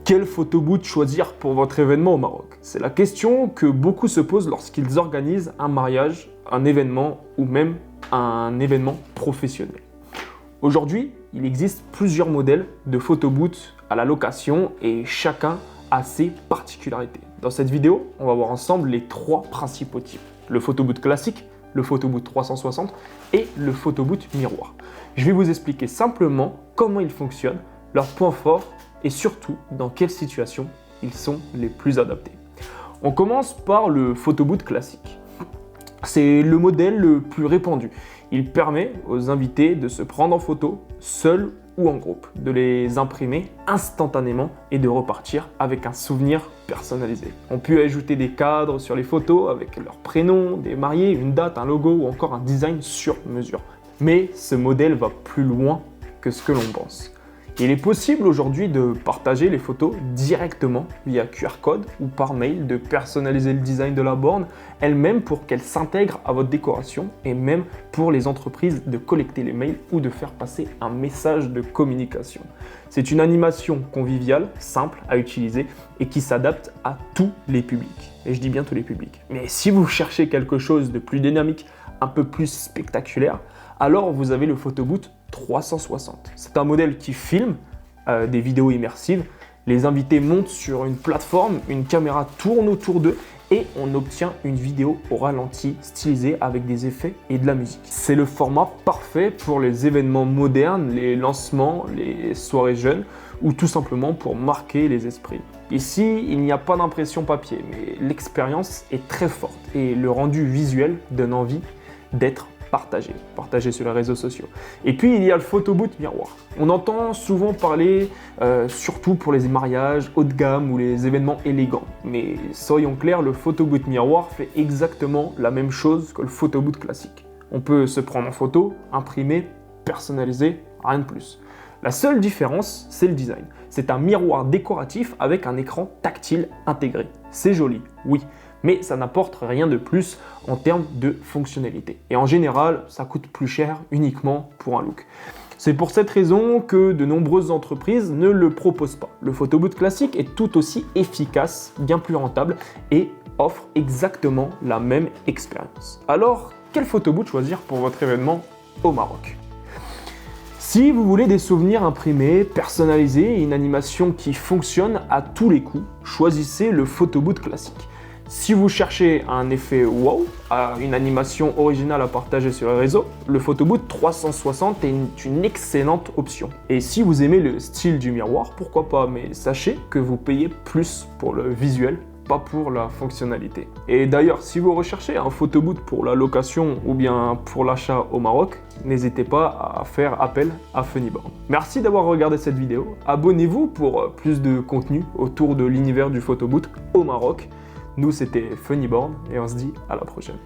Quel photoboot choisir pour votre événement au Maroc? C'est la question que beaucoup se posent lorsqu'ils organisent un mariage, un événement ou même un événement professionnel. Aujourd'hui, il existe plusieurs modèles de photoboot à la location et chacun a ses particularités. Dans cette vidéo, on va voir ensemble les trois principaux types. Le photoboot classique, le photoboot 360 et le photoboot miroir. Je vais vous expliquer simplement comment ils fonctionnent, leurs points forts et surtout dans quelles situations ils sont les plus adaptés. On commence par le photoboot classique. C'est le modèle le plus répandu. Il permet aux invités de se prendre en photo, seuls ou en groupe, de les imprimer instantanément et de repartir avec un souvenir personnalisé. On peut ajouter des cadres sur les photos avec leur prénom, des mariés, une date, un logo ou encore un design sur mesure. Mais ce modèle va plus loin que ce que l'on pense. Il est possible aujourd'hui de partager les photos directement via QR code ou par mail, de personnaliser le design de la borne elle-même pour qu'elle s'intègre à votre décoration et même pour les entreprises de collecter les mails ou de faire passer un message de communication. C'est une animation conviviale, simple à utiliser et qui s'adapte à tous les publics. Et je dis bien tous les publics. Mais si vous cherchez quelque chose de plus dynamique, un peu plus spectaculaire, alors vous avez le photoboot 360. C'est un modèle qui filme des vidéos immersives. Les invités montent sur une plateforme, une caméra tourne autour d'eux et on obtient une vidéo au ralenti stylisée avec des effets et de la musique. C'est le format parfait pour les événements modernes, les lancements, les soirées jeunes ou tout simplement pour marquer les esprits. Ici, il n'y a pas d'impression papier, mais l'expérience est très forte et le rendu visuel donne envie d'être partagé sur les réseaux sociaux. Et puis il y a le photoboot miroir. On entend souvent parler, surtout pour les mariages haut de gamme ou les événements élégants. Mais soyons clairs, le photoboot miroir fait exactement la même chose que le photoboot classique. On peut se prendre en photo, imprimer, personnaliser, rien de plus. La seule différence, c'est le design. C'est un miroir décoratif avec un écran tactile intégré. C'est joli, oui, mais ça n'apporte rien de plus en termes de fonctionnalité. Et en général, ça coûte plus cher uniquement pour un look. C'est pour cette raison que de nombreuses entreprises ne le proposent pas. Le photoboot classique est tout aussi efficace, bien plus rentable et offre exactement la même expérience. Alors, quel photoboot choisir pour votre événement au Maroc ? Si vous voulez des souvenirs imprimés, personnalisés et une animation qui fonctionne à tous les coups, choisissez le photoboot classique. Si vous cherchez un effet wow, une animation originale à partager sur les réseaux, le photoboot 360 est une excellente option. Et si vous aimez le style du miroir, pourquoi pas, mais sachez que vous payez plus pour le visuel, pas pour la fonctionnalité. Et d'ailleurs, si vous recherchez un photoboot pour la location ou bien pour l'achat au Maroc, n'hésitez pas à faire appel à Funnyboard. Merci d'avoir regardé cette vidéo. Abonnez-vous pour plus de contenu autour de l'univers du photoboot au Maroc. Nous, c'était Funnyboard et on se dit à la prochaine.